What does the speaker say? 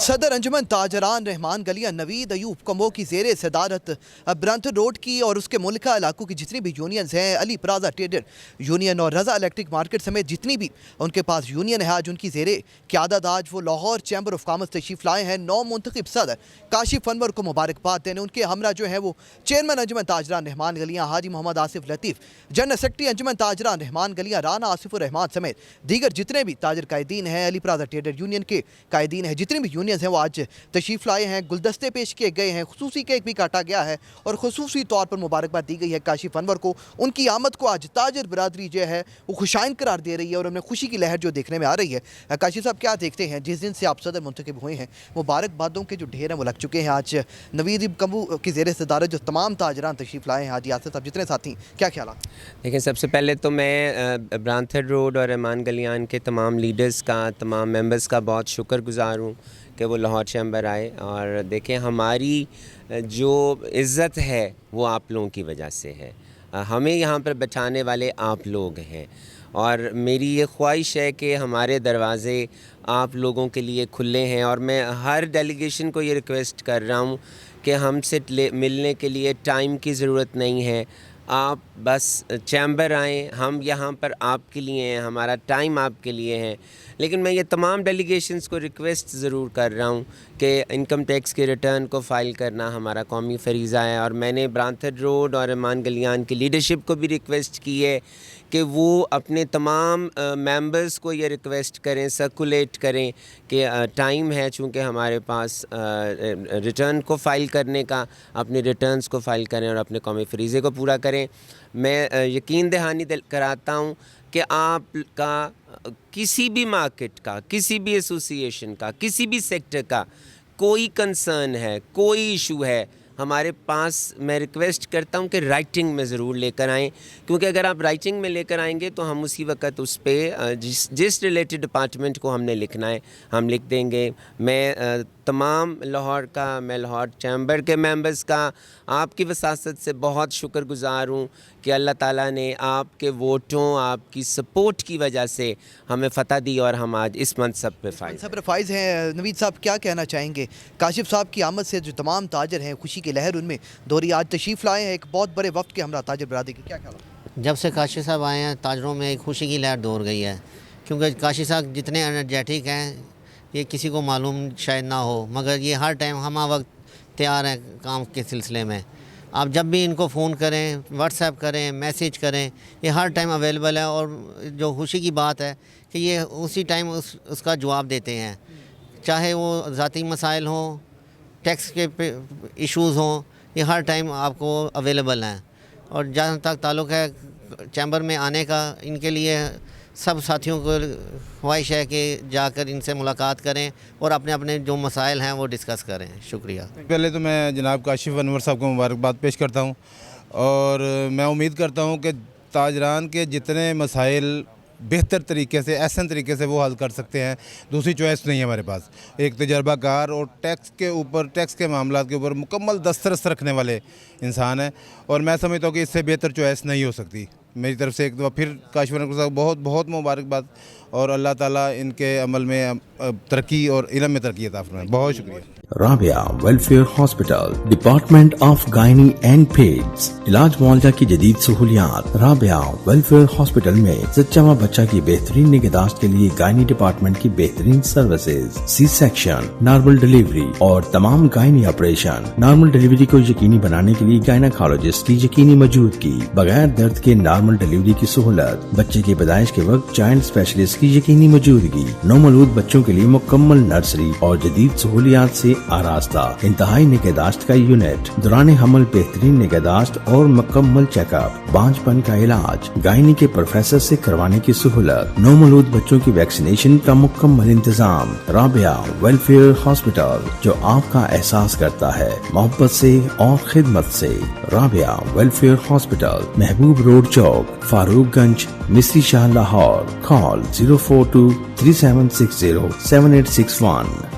सदर अंजुमन ताजरान रहमान गलियां नवीद अयूब कमो की ज़ेर सदारत ब्रंथ रोड की और उसके मुल्का इलाकों की जितनी भी यूनियंस हैं, अली प्लाजा ट्रेडर यूनियन और रज़ा इलेक्ट्रिक मार्केट समेत जितनी भी उनके पास यूनियन है, आज उनकी ज़ेर क़यादत आज वो लाहौर चैम्बर ऑफ कॉमर्स तशरीफ़ लाए हैं। नौ मुंतखब सदर काशिफ अनवर को मुबारकबाद देने उनके हमरा जो है वो चेयरमैन अंजुमन ताजरान रहमान गलियां हाजी मोहम्मद आसिफ लतीफ़, जनरल सेक्रेटरी अंजुमन ताजरान रहमान गलियां राना आसिफ रहमान समेत दीगर जितने भी ताजर कायदीन हैं, अली प्लाजा ट्रेडर यूनियन के कायदीन हैं, जितने भी यूनियंस हैं वो आज तशरीफ़ लाए हैं। गुलदस्ते पेश किए गए हैं, खुसूसी केक भी काटा गया है और खुसूसी तौर पर मुबारकबाद दी गई है काशिफ अनवर को। उनकी आमद को आज ताजर बरादरी जो है वो खुशाइन करार दे रही है और हमें खुशी की लहर जो देखने में आ रही है। काशिफ साहब, क्या देखते हैं जिस दिन से आप सदर मुंतखब हुए हैं, मुबारकबादों के जो ढेर हैं वो लग चुके हैं। आज नवीद कमू की ज़ेर सदारत जो तमाम ताजरान तशरीफ़ लाए हैं, आज यासर साहब जितने साथी, क्या ख्याल? देखिए, सबसे पहले तो मैं ब्रांथर रोड और रहमान गलियान के तमाम लीडर्स का, तमाम मेंबर्स का बहुत शुक्रगुज़ार हूँ कि वो लाहौर चैम्बर आए। और देखें, हमारी जो इज़्ज़त है वो आप लोगों की वजह से है, हमें यहाँ पर बैठाने वाले आप लोग हैं और मेरी ये ख्वाहिश है कि हमारे दरवाज़े आप लोगों के लिए खुले हैं। और मैं हर डेलीगेशन को ये रिक्वेस्ट कर रहा हूँ कि हमसे मिलने के लिए टाइम की ज़रूरत नहीं है, आप बस चैम्बर आएँ, हम यहाँ पर आपके लिए हैं, हमारा टाइम आपके लिए है। लेकिन मैं ये तमाम डेलीगेशंस को रिक्वेस्ट ज़रूर कर रहा हूँ कि इनकम टैक्स के रिटर्न को फ़ाइल करना हमारा कौमी फरीज़ा है। और मैंने ब्रांथर रोड और रहमान गलियान की लीडरशिप को भी रिक्वेस्ट की है कि वो अपने तमाम मेंबर्स को ये रिक्वेस्ट करें, सर्कुलेट करें कि टाइम है चूँकि हमारे पास रिटर्न को फ़ाइल करने का, अपने रिटर्न्स को फ़ाइल करें और अपने कौमी फरीज़े को पूरा करें। मैं यकीन दहानी कराता हूँ कि आपका किसी भी मार्केट का, किसी भी एसोसिएशन का, किसी भी सेक्टर का कोई कंसर्न है, कोई इशू है, हमारे पास मैं रिक्वेस्ट करता हूं कि राइटिंग में ज़रूर लेकर आएँ, क्योंकि अगर आप राइटिंग में लेकर आएंगे तो हम उसी वक्त उस पर जिस रिलेटेड डिपार्टमेंट को हमने लिखना है हम लिख देंगे। मैं तमाम लाहौर का, मैं लाहौर चैम्बर के मेंबर्स का आपकी वसासत से बहुत शुक्रगुज़ार हूँ कि अल्लाह ताला ने आपके वोटों, आपकी सपोर्ट की वजह से हमें फ़तह दी और हम आज इस मनसब पे फाइज़ हैं। नवीद साहब, क्या कहना चाहेंगे? काशिफ साहब की आमद से जो तमाम ताजर हैं, खुशी की लहर उनमें दोहरी, आज तशरीफ़ लाए हैं एक बहुत बड़े वक्त के हमरा ताजर बरादरी की, क्या ख्याल? जब से काशिफ साहब आए हैं, ताजरों में एक खुशी की लहर दौड़ गई है, क्योंकि काशिफ साहब जितने एनर्जेटिक हैं ये किसी को मालूम शायद ना हो, मगर ये हर टाइम हम वक्त तैयार हैं काम के सिलसिले में। आप जब भी इनको फ़ोन करें, व्हाट्सएप करें, मैसेज करें, ये हर टाइम अवेलेबल है। और जो खुशी की बात है कि ये उसी टाइम उसका जवाब देते हैं, चाहे वो ज़ाती मसाइल हों, टैक्स के इश्यूज़ हों, ये हर टाइम आपको अवेलेबल हैं। और जहाँ तक ताल्लुक़ है चैम्बर में आने का, इनके लिए सब साथियों को ख्वाहिश है कि जाकर इनसे मुलाकात करें और अपने अपने जो मसाइल हैं वो डिस्कस करें। शुक्रिया। पहले तो मैं जनाब काशिफ अनवर साहब को मुबारकबाद पेश करता हूं और मैं उम्मीद करता हूं कि ताजरान के जितने मसाइल बेहतर तरीके से, एहसन तरीके से वो हल कर सकते हैं। दूसरी चॉइस नहीं है हमारे पास। एक तजर्बाकार और टैक्स के ऊपर, टैक्स के मामलात के ऊपर मुकम्मल दस्तरस रखने वाले इंसान हैं और मैं समझता हूँ कि इससे बेहतर चॉइस नहीं हो सकती। मेरी तरफ से एक दफ़ा फिर काशिफ अनवर साहब बहुत बहुत मुबारकबाद और अल्लाह ताला इनके अमल में तरक्की और इल्म में तरक्की अता फरमाए। बहुत शुक्रिया। Rabia welfare hospital, department of gynae and peds, इलाज मुआवजा की जदीद सहूलियात। राबिया वेलफेयर हॉस्पिटल में जच्चा व बच्चा की बेहतरीन निगहदाश्त के लिए गायनी डिपार्टमेंट की बेहतरीन services, C section, normal delivery और तमाम गायनी ऑपरेशन। नॉर्मल डिलीवरी को यकीनी बनाने के लिए गायनाकोलॉजिस्ट की यकीनी मौजूदगी, बगैर दर्द के नॉर्मल डिलीवरी की सहूलत, बच्चे की पैदाइश के वक्त चाइल्ड स्पेशलिस्ट की यकीनी मौजूदगी, नौमौलूद बच्चों के लिए मुकम्मल नर्सरी और जदीद सहूलियात से आरास्ता, इंतहाई निगहदाश्त का यूनिट, दौरान हमल बेहतरीन निगहदाश्त और मुकम्मल चेकअप, बांझपन का इलाज, गायनी के प्रोफेसर से करवाने की सहूलत, नौमौलूद बच्चों की वैक्सीनेशन का मुकम्मल इंतजाम। राबिया वेलफेयर हॉस्पिटल, जो आपका एहसास करता है मोहब्बत से और खिदमत से। राबिया वेलफेयर हॉस्पिटल, महबूब रोड चौक, फारूकगंज, मिस्री शाह, लाहौर। कॉल 042 3760 7861।